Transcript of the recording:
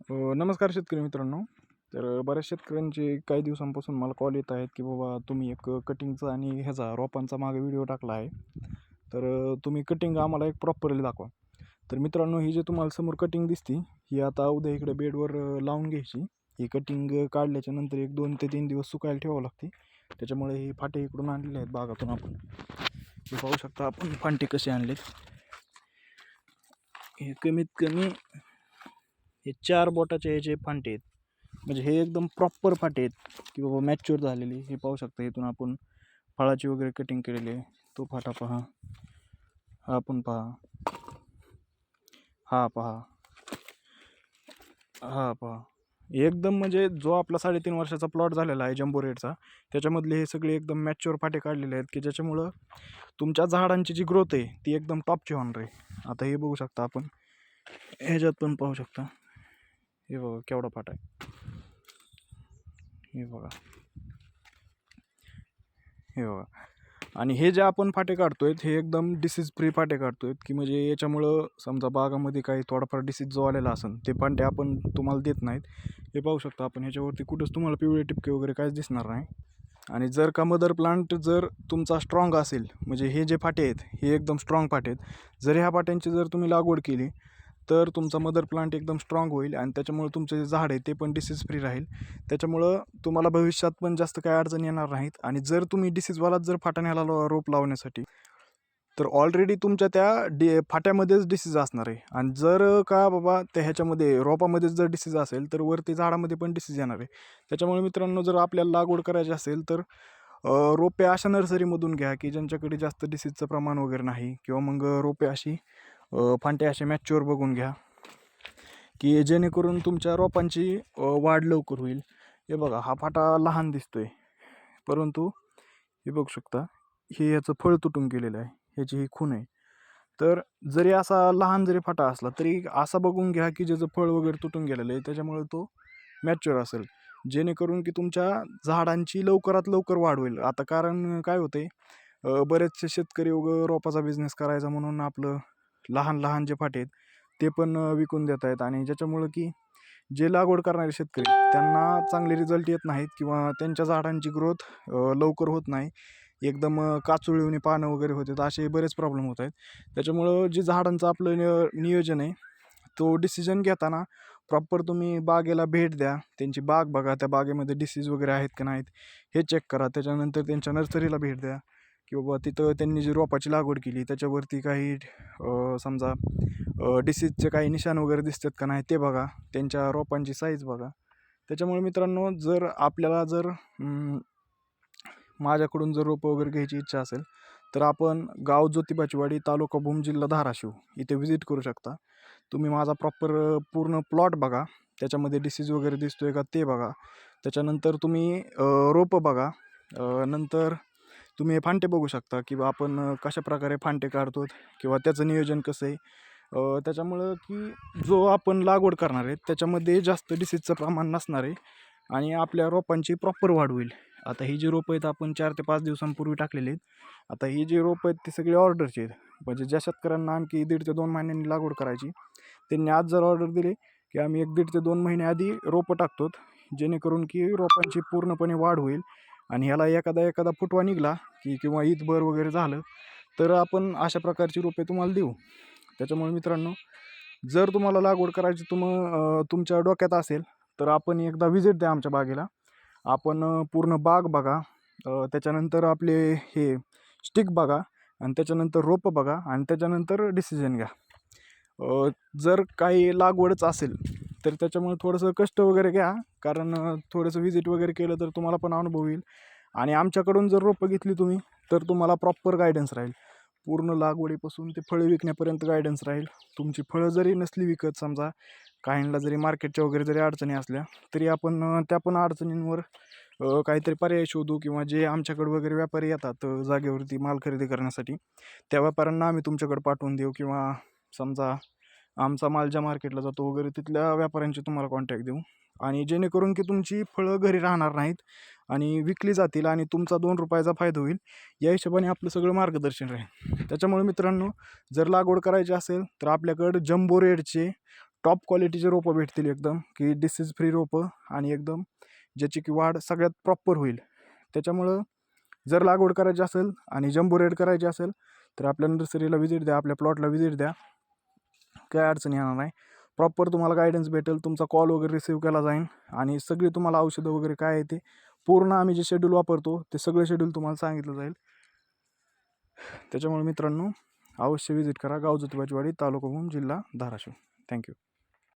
नमस्कार शेतकरी मित्रांनो. तर बऱ्याच शेतकऱ्यांचे काही दिवसांपासून मला कॉल येत आहेत, की बाबा तुम्ही एक कटिंगचा आणि ह्याचा रोपांचा मागे व्हिडिओ टाकला आहे. तर तुम्ही कटिंग आम्हाला एक प्रॉपरली दाखवा. तर मित्रांनो, ही जी तुम्हाला समोर कटिंग दिसती, ही आता उद्या इकडे बेडवर लावून घ्यायची. ही कटिंग काढल्याच्या नंतर एक 2 ते 3 दिवस सुकायला ठेवावं लागते. त्याच्यामुळे हे फाटे इकडून आणलेले आहेत बागातून आपण. हे पाहू शकता आपण फांटे कसे आणलेत. हे कमीत कमी हे 4 बोटाचे ह्याचे फांटे आहेत. म्हणजे हे एकदम प्रॉपर फाटे आहेत, की बाबा मॅच्युअर झालेली. हे पाहू शकता, इथून आपण फळाची वगैरे कटिंग केलेली आहे. तो फाटा पहा, हा पण पहा, हा पहा, हा पहा. एकदम म्हणजे जो आपला 3.5 वर्षाचा प्लॉट झालेला आहे जम्बो रेटचा, त्याच्यामधले हे सगळे एकदम मॅच्युअर फाटे काढलेले आहेत, की ज्याच्यामुळं तुमच्या झाडांची जी ग्रोथ आहे ती एकदम टॉपची होणार आहे. आता हे बघू शकता आपण, ह्याच्यात पण पाहू शकता. हे बघा केवढा फाटा आहे. हे बघा, हे बघा. आणि हे जे आपण फाटे काढतोय हे एकदम डिसीज फ्री फाटे काढतोय, की म्हणजे याच्यामुळं समजा बागामध्ये काही थोडाफार डिसीज जो आलेला असेल ते फाटे आपण तुम्हाला देत नाहीत. हे पाहू शकता आपण, ह्याच्यावरती कुठंच तुम्हाला पिवळे टिपके वगैरे काहीच दिसणार नाही. आणि जर का मदर प्लांट जर तुमचा स्ट्रॉंग असेल, म्हणजे हे जे फाटे आहेत हे एकदम स्ट्रॉंग फाटे आहेत, जर ह्या फाट्यांची जर तुम्ही लागवड केली तर तुमचा मदर प्लांट एकदम स्ट्रॉंग होईल आणि त्याच्यामुळे तुमचं जे झाड आहे ते पण डिसीज फ्री राहील. त्याच्यामुळं तुम्हाला भविष्यात पण जास्त काही अडचणी येणार नाहीत. आणि जर तुम्ही डिसीजवालाच जर फाटा न्याला रोप लावण्यासाठी, तर ऑलरेडी तुमच्या त्या फाट्यामध्येच डिसीज असणार आहे. आणि जर का बाबा त्या ह्याच्यामध्ये रोपामध्येच जर डिसीज असेल तर वरती झाडामध्ये पण डिसीज येणार आहे. त्याच्यामुळे मित्रांनो, जर आपल्याला लागवड करायची असेल तर रोपे अशा नर्सरीमधून घ्या की ज्यांच्याकडे जास्त डिसीजचं प्रमाण वगैरे नाही, किंवा मग रोपे अशी फांटे असे मॅच्युअर बघून घ्या, की जेणेकरून तुमच्या रोपांची वाढ लवकर होईल. हे बघा, हा फाटा लहान दिसतोय, परंतु हे बघू शकता, हे याचं फळ तुटून गेलेलं आहे, ह्याची ही खून आहे. तर जरी असा लहान जरी फाटा असला तरी असा बघून घ्या की ज्याचं फळ वगैरे तुटून गेलेलं आहे, त्याच्यामुळे तो मॅच्युअर असेल, जेणेकरून की तुमच्या झाडांची लवकरात लवकर वाढ होईल. आता कारण काय होतंय, बरेचसे शेतकरी रोपाचा बिझनेस करायचा म्हणून आपलं लहान लहान जे फाटे आहेत ते पण विकून देत आहेत. आणि ज्याच्यामुळं की जे लागवड करणारे शेतकरी त्यांना चांगले रिझल्ट येत नाहीत, किंवा त्यांच्या झाडांची ग्रोथ लवकर होत नाही. एकदम काचुळीने पानं वगैरे होतात, असे बरेच प्रॉब्लेम होत आहेत. त्याच्यामुळं जे झाडांचं आपलं नियोजन आहे, तो डिसिजन घेताना प्रॉपर तुम्ही बागेला भेट द्या, त्यांची बाग बघा, त्या बागेमध्ये डिसीज वगैरे आहेत का नाहीत हे चेक करा. त्याच्यानंतर त्यांच्या नर्सरीला भेट द्या, की बाबा तिथं त्यांनी जी रोपाची लागवड केली त्याच्यावरती काही समजा डिसीजचे काही निशाण वगैरे दिसतात का नाही ते बघा, त्यांच्या रोपांची साईज बघा. त्याच्यामुळे मित्रांनो, जर आपल्याला जर माझ्याकडून जर रोपं वगैरे घ्यायची इच्छा असेल तर आपण गाव ज्योतिबाची वाडी, तालुका भूम, जिल्हा धाराशिव इथे व्हिजिट करू शकता. तुम्ही माझा प्रॉपर पूर्ण प्लॉट बघा, त्याच्यामध्ये डिसीज वगैरे दिसतोय का ते बघा. त्याच्यानंतर तुम्ही रोपं बघा. नंतर तुम्ही हे फांटे बघू शकता, किंवा आपण कशाप्रकारे फांटे काढतो, किंवा त्याचं नियोजन कसं आहे. त्याच्यामुळं की जो आपण लागवड करणार आहे त्याच्यामध्ये जास्त डिसीजचं प्रमाण नसणार आहे आणि आपल्या रोपांची प्रॉपर वाढ होईल. आता ही जी रोपं आहेत आपण 4 ते 5 दिवसांपूर्वी टाकलेली आहेत. आता ही जी रोपं आहेत ती सगळी ऑर्डरची आहेत. म्हणजे ज्या शेतकऱ्यांना आणखी 1.5 ते 2 महिन्यांनी लागवड करायची, त्यांनी आज जर ऑर्डर दिली की आम्ही 1.5 ते 2 महिने आधी रोपं टाकतो, जेणेकरून की रोपांची पूर्णपणे वाढ होईल. आणि ह्याला एखादा फुटवा निघाला की, किंवा ईदभर वगैरे झालं, तर आपण अशा प्रकारची रोपे तुम्हाला देऊ. त्याच्यामुळे मित्रांनो, जर तुम्हाला लागवड करायची तुमच्या डोक्यात असेल तर आपण एकदा व्हिजिट द्या आमच्या बागेला. आपण पूर्ण बाग बघा, त्याच्यानंतर आपले हे स्टिक बघा, आणि त्याच्यानंतर रोपं बघा, आणि त्याच्यानंतर डिसिजन घ्या. जर काही लागवडच असेल तर त्याच्यामुळे थोडंसं कष्ट वगैरे घ्या, कारण थोडंसं व्हिजिट वगैरे केलं तर तुम्हाला पण अनुभव येईल. आणि आमच्याकडून जर रोपं घेतली तुम्ही तर तुम्हाला प्रॉपर गायडन्स राहील. पूर्ण लागवडीपासून ते फळं विकण्यापर्यंत गायडन्स राहील. तुमची फळं जरी नसली विकत, समजा काहींना जरी मार्केटच्या वगैरे जरी अडचणी असल्या तरी आपण त्या पण अडचणींवर काहीतरी पर्याय शोधू, किंवा जे आमच्याकडे वगैरे व्यापारी येतात जागेवरती माल खरेदी करण्यासाठी, त्या व्यापाऱ्यांना आम्ही तुमच्याकडे पाठवून देऊ. किंवा समजा आमचा माल ज्या मार्केटला जातो वगैरे तिथल्या व्यापाऱ्यांची तुम्हाला कॉन्टॅक्ट देऊ, आणि जेणेकरून की तुमची फळं घरी राहणार नाहीत आणि विकली जातील आणि तुमचा 2 रुपयाचा फायदा होईल. या हिशोबाने आपलं सगळं मार्गदर्शन राहील. त्याच्यामुळे मित्रांनो, जर लागवड करायची असेल तर आपल्याकडं जम्बो रेडचे टॉप क्वालिटीचे रोपं भेटतील एकदम, की डिसीज फ्री रोपं आणि एकदम ज्याची की वाढ सगळ्यात प्रॉपर होईल. त्याच्यामुळं जर लागवड करायची असेल आणि जम्बो रेड करायची असेल तर आपल्या नर्सरीला व्हिजिट द्या, आपल्या प्लॉटला व्हिजिट द्या, काय अडचण येणार नाही. प्रॉपर तुम्हाला गायडन्स भेटेल, तुमचा कॉल वगैरे रिसीव्ह केला जाईल आणि सगळी तुम्हाला औषधं वगैरे काय आहे ते पूर्ण आम्ही जे शेड्यूल वापरतो ते सगळे शेड्यूल तुम्हाला सांगितलं जाईल. त्याच्यामुळे मित्रांनो अवश्य व्हिजिट करा गाव ज्योतिबाची वाडी, तालुका भूम, जिल्हा धाराशिव. थँक्यू.